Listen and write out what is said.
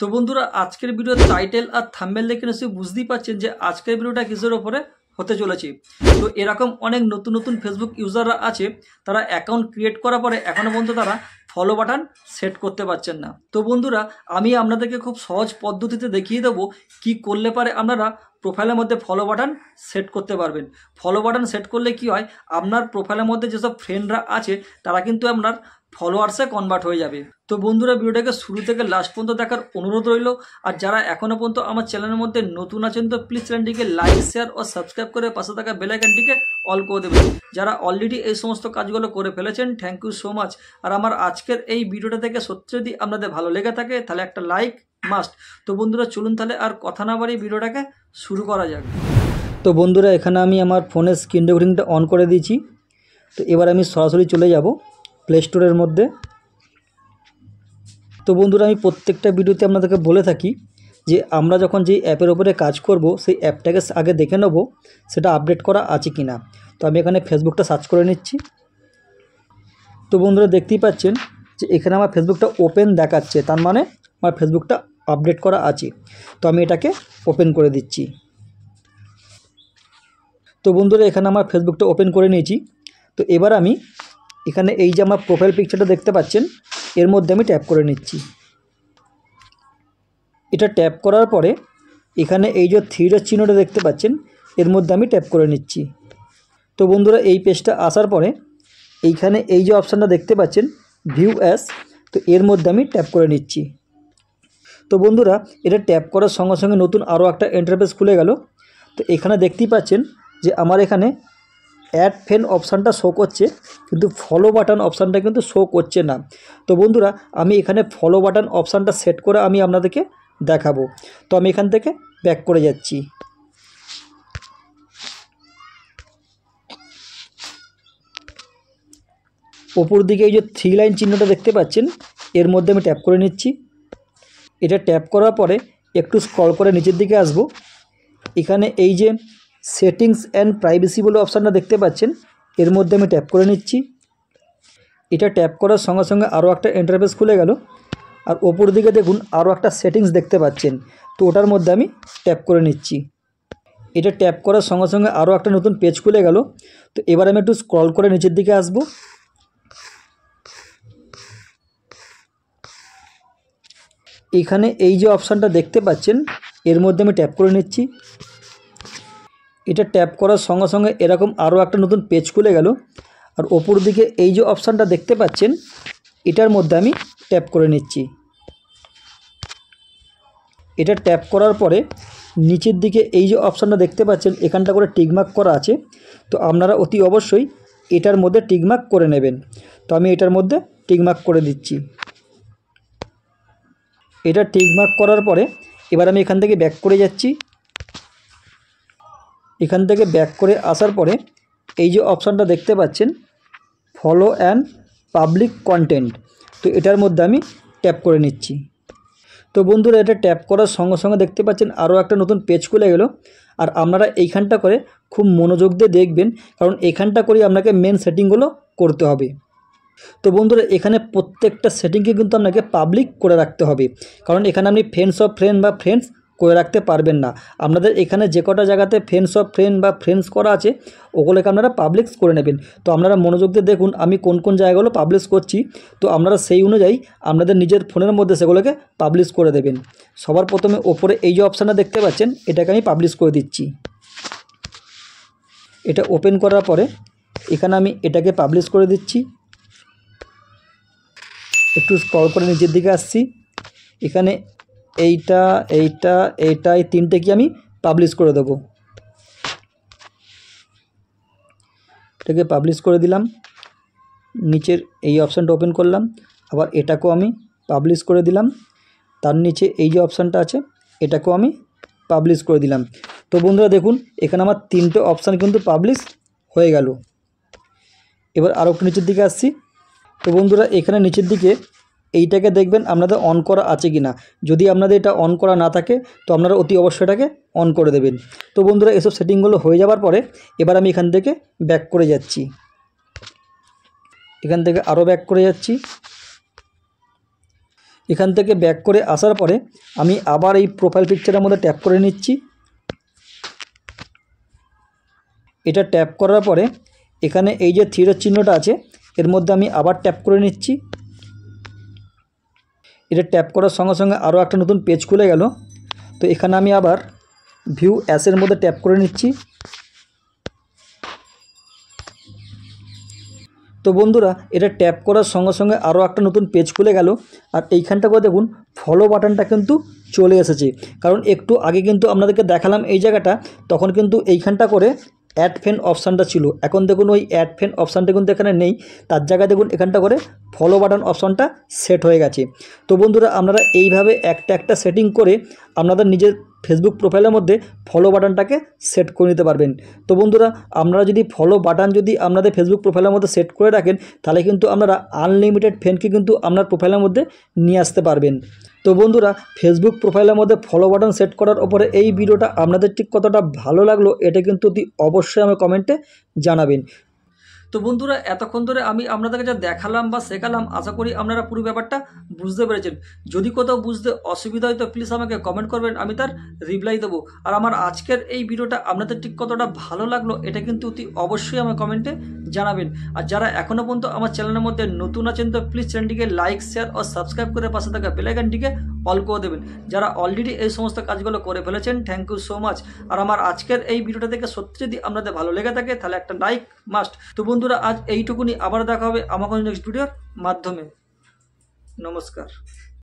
তো বন্ধুরা আজকের ভিডিওর টাইটেল আর থাম্বনেল দেখে নিশ্চয়ই বুঝতেই পারছেন যে আজকের ভিডিওটা কিসের ওপরে হতে চলেছে। তো এরকম অনেক নতুন নতুন ফেসবুক ইউজাররা আছে, তারা অ্যাকাউন্ট ক্রিয়েট করার পরে এখনও পর্যন্ত তারা ফলো বাটন সেট করতে পারছেন না। তো বন্ধুরা আমি আপনাদেরকে খুব সহজ পদ্ধতিতে দেখিয়ে দেবো কি করলে পারে আপনারা প্রোফাইলের মধ্যে ফলো বাটন সেট করতে পারবেন। ফলো বাটন সেট করলে কি হয়, আপনার প্রোফাইলের মধ্যে যেসব ফ্রেন্ডরা আছে তারা কিন্তু আপনার ফলোয়ার্সে কনভার্ট হয়ে যাবে। তো বন্ধুরা ভিডিওটাকে শুরু থেকে লাস্ট পর্যন্ত দেখার অনুরোধ রইল। আর যারা এখনও পর্যন্ত আমার চ্যানেলের মধ্যে নতুন আছেন তো প্লিজ চ্যানেলটিকে লাইক শেয়ার ও সাবস্ক্রাইব করে পাশে থাকা বেল আইকনটিকে অল করে দেবেন। যারা অলরেডি এই সমস্ত কাজগুলো করে ফেলেছেন থ্যাংক ইউ সো মাচ। আর আমার আজকের এই ভিডিওটা থেকে সত্যি যদি আপনাদের ভালো লেগে থাকে তাহলে একটা লাইক মাস্ট। তো বন্ধুরা চলুন তাহলে আর কথা না বাড়িয়ে ভিডিওটাকে শুরু করা যাক। তো বন্ধুরা এখানে আমি আমার ফোনের স্ক্রিন রেকর্ডিংটা অন করে দিয়েছি। তো এবার আমি সরাসরি চলে যাব প্লে স্টোরের মধ্যে। তো বন্ধুরা আমি প্রত্যেকটা ভিডিওতে আপনাদেরকে বলে থাকি যে আমরা যখন যেই অ্যাপের ওপরে কাজ করব সেই অ্যাপটাকে আগে দেখে নেব সেটা আপডেট করা আছে কি না। তো আমি এখানে ফেসবুকটা সার্চ করে নিচ্ছি। তো বন্ধুরা দেখতেই পাচ্ছেন যে এখানে আমার ফেসবুকটা ওপেন দেখাচ্ছে, তার মানে আমার ফেসবুকটা আপডেট করা আছে। তো আমি এটাকে ওপেন করে দিচ্ছি। তো বন্ধুরা এখানে আমার ফেসবুকটা ওপেন করে নিয়েছি। তো এবার আমি এখানে এই যে আমার প্রোফাইল পিকচারটা দেখতে পাচ্ছেন এর মধ্যে আমি ট্যাপ করে নিচ্ছি। এটা ট্যাপ করার পরে এখানে এই যে থ্রি ডট চিহ্নটা দেখতে পাচ্ছেন এর মধ্যে আমি ট্যাপ করে নিচ্ছি। তো বন্ধুরা এই পেজটা আসার পরে এইখানে এই যে অপশানটা দেখতে পাচ্ছেন ভিউ অ্যাস, তো এর মধ্যে আমি ট্যাপ করে নিচ্ছি। তো বন্ধুরা এটা ট্যাপ করার সঙ্গে সঙ্গে নতুন আরও একটা ইন্টারফেস খুলে গেল। তো এখানে দেখতেই পাচ্ছেন যে আমার এখানে অ্যাড ফ্রেন্ড অপশানটা শো করছে, কিন্তু ফলো বাটন অপশানটা কিন্তু শো করছে না। তো বন্ধুরা আমি এখানে ফলো বাটন অপশানটা সেট করে আমি আপনাদেরকে দেখাবো। তো আমি এখান থেকে ব্যাক করে যাচ্ছি। ওপর দিকে এই যে থ্রি লাইন চিহ্নটা দেখতে পাচ্ছেন এর মধ্যে আমি ট্যাপ করে নিচ্ছি। এটা ট্যাপ করার পরে একটু স্ক্রল করে নিচের দিকে আসব। এখানে এই যে সেটিংস অ্যান্ড প্রাইভেসি বলে অপশানটা দেখতে পাচ্ছেন এর মধ্যে আমি ট্যাপ করে নিচ্ছি। এটা ট্যাপ করার সঙ্গে সঙ্গে আরও একটা ইন্টারফেস খুলে গেল। আর ওপর দিকে দেখুন আরও একটা সেটিংস দেখতে পাচ্ছেন, তো ওটার মধ্যে আমি ট্যাপ করে নিচ্ছি। এটা ট্যাপ করার সঙ্গে সঙ্গে আরও একটা নতুন পেজ খুলে গেল। তো এবার আমি একটু স্ক্রল করে নিচের দিকে আসব। এখানে এই যে অপশানটা দেখতে পাচ্ছেন এর মধ্যে আমি ট্যাপ করে নিচ্ছি। এটা ট্যাপ করার সঙ্গে সঙ্গে এরকম আরও একটা নতুন পেজ খুলে গেল। আর ওপর দিকে এই যে অপশানটা দেখতে পাচ্ছেন এটার মধ্যে আমি ট্যাপ করে নিচ্ছি। এটা ট্যাপ করার পরে নিচের দিকে এই যে অপশানটা দেখতে পাচ্ছেন এখানটা করে টিকমার্ক করা আছে, তো আপনারা অতি অবশ্যই এটার মধ্যে টিকমার্ক করে নেবেন। তো আমি এটার মধ্যে টিকমার্ক করে দিচ্ছি। এটা টিকমার্ক করার পরে এবার আমি এখান থেকে ব্যাক করে যাচ্ছি। এখান থেকে ব্যাক করে আসার পরে এই যে অপশানটা দেখতে পাচ্ছেন ফলো অ্যান্ড পাবলিক কন্টেন্ট, তো এটার মধ্যে আমি ট্যাপ করে নিচ্ছি। তো বন্ধুরা এটা ট্যাপ করার সঙ্গে সঙ্গে দেখতে পাচ্ছেন আরও একটা নতুন পেজ খুলে গেল। আর আপনারা এইখানটা করে খুব মনোযোগ দিয়ে দেখবেন, কারণ এখানটা করেই আপনাকে মেন সেটিংগুলো করতে হবে। তো বন্ধুরা এখানে প্রত্যেকটা সেটিংকে কিন্তু আপনাকে পাবলিক করে রাখতে হবে, কারণ এখানে আপনি ফ্রেন্ডস অফ ফ্রেন্ড বা ফ্রেন্ডস করে রাখতে পারবেন না। আপনাদের এখানে যে কটা জায়গাতে ফ্রেন্ডস অফ ফ্রেন্ড বা ফ্রেন্ডস করা আছে ওগুলোকে আপনারা পাবলিশ করে নেবেন। তো আপনারা মনোযোগ দিয়ে দেখুন আমি কোন কোন জায়গাগুলো পাবলিশ করছি, তো আপনারা সেই অনুযায়ী আপনাদের নিজের ফোনের মধ্যে সেগুলোকে পাবলিশ করে দেবেন। সবার প্রথমে ওপরে এই যে অপশানটা দেখতে পাচ্ছেন এটাকে আমি পাবলিশ করে দিচ্ছি। এটা ওপেন করার পরে এখানে আমি এটাকে পাবলিশ করে দিচ্ছি। একটু স্ক্রল করে নিচের দিকে আসছি। এখানে এইটা এইটা এইটা এই তিনটে কি আমি পাবলিশ করে দেবো। এটাকে পাবলিশ করে দিলাম। নিচের এই অপশানটা ওপেন করলাম, আবার এটাকেও আমি পাবলিশ করে দিলাম। তার নিচে এই যে অপশানটা আছে এটাকেও আমি পাবলিশ করে দিলাম। তো বন্ধুরা দেখুন এখানে আমার তিনটে অপশান কিন্তু পাবলিশ হয়ে গেল। এবার আরও একটু নিচের দিকে আসছি। তো বন্ধুরা এখানে নিচের দিকে এইটাকে দেখবেন আপনাদের অন করা আছে কি না। যদি আপনাদের এটা অন করা না থাকে তো আপনারা অতি অবশ্যই এটাকে অন করে দেবেন। তো বন্ধুরা এসব সেটিংগুলো হয়ে যাওয়ার পরে এবার আমি এখান থেকে ব্যাক করে যাচ্ছি। এখান থেকে আরও ব্যাক করে যাচ্ছি। এখান থেকে ব্যাক করে আসার পরে আমি আবার এই প্রোফাইল পিকচারের মধ্যে ট্যাপ করে নিচ্ছি। এটা ট্যাপ করার পরে এখানে এই যে থ্রির চিহ্নটা আছে এর মধ্যে আমি আবার ট্যাপ করে নিচ্ছি। এটা ট্যাপ করার সঙ্গে সঙ্গে আরও একটা নতুন পেজ খুলে গেল। তো এখানে আমি আবার ভিউ অ্যাসের মধ্যে ট্যাপ করে নিচ্ছি। তো বন্ধুরা এটা ট্যাপ করার সঙ্গে সঙ্গে আরও একটা নতুন পেজ খুলে গেল। আর এইখানটা করে দেখুন ফলো বাটনটা কিন্তু চলে এসেছে, কারণ একটু আগে কিন্তু আপনাদেরকে দেখালাম এই জায়গাটা, তখন কিন্তু এইখানটা করে অ্যাড ফ্রেন্ড অপশানটা ছিল। এখন দেখুন ওই অ্যাড ফ্রেন্ড অপশানটা কিন্তু এখানে নেই, তার জায়গায় দেখুন এখানটা করে ফলো বাটন অপশানটা সেট হয়ে গেছে। তো বন্ধুরা আপনারা এইভাবে একটা একটা সেটিং করে আপনাদের নিজের ফেসবুক প্রোফাইলের মধ্যে ফলো বাটনটাকে সেট করে নিতে পারবেন। তো বন্ধুরা আপনারা যদি ফলো বাটন যদি আপনাদের ফেসবুক প্রোফাইলের মধ্যে সেট করে রাখেন তাহলে কিন্তু আপনারা আনলিমিটেড ফ্রেন্ডকে কিন্তু আপনার প্রোফাইলের মধ্যে নিয়ে আসতে পারবেন। তো বন্ধুরা ফেসবুক প্রোফাইলের মধ্যে ফলো বাটন সেট করার উপরে এই ভিডিওটা আপনাদের ঠিক কতটা ভালো লাগলো এটা কিন্তু অবশ্যই আমি কমেন্টে জানাবেন। তো বন্ধুরা এতক্ষণ ধরে আমি আপনাদেরকে যা দেখালাম বা শেখালাম আশা করি আপনারা পুরো ব্যাপারটা বুঝতে পেরেছেন। যদি কোথাও বুঝতে অসুবিধা হয় তো প্লিজ আমাকে কমেন্ট করবেন, আমি তার রিপ্লাই দেবো। আর আমার আজকের এই ভিডিওটা আপনাদের ঠিক কতটা ভালো লাগলো এটা কিন্তু অবশ্যই আমার কমেন্টে জানাবেন। আর যারা এখনও পর্যন্ত আমার চ্যানেলের মধ্যে নতুন আছেন তো প্লিজ চ্যানেলটিকে লাইক শেয়ার ও সাবস্ক্রাইব করে পাশে থাকা বেল আইকনটিকে অল করে দেবেন। যারা অলরেডি এই সমস্ত কাজগুলো করে ফেলেছেন থ্যাংক ইউ সো মাচ। আর আমার আজকের এই ভিডিওটা থেকে সত্যি যদি আপনাদের ভালো লেগে থাকে তাহলে একটা লাইক মাস্ট। তো বন্ধুরা আজ এইটুকুনি, আবার দেখা হবে আমার নেক্সট ভিডিওর মাধ্যমে। নমস্কার।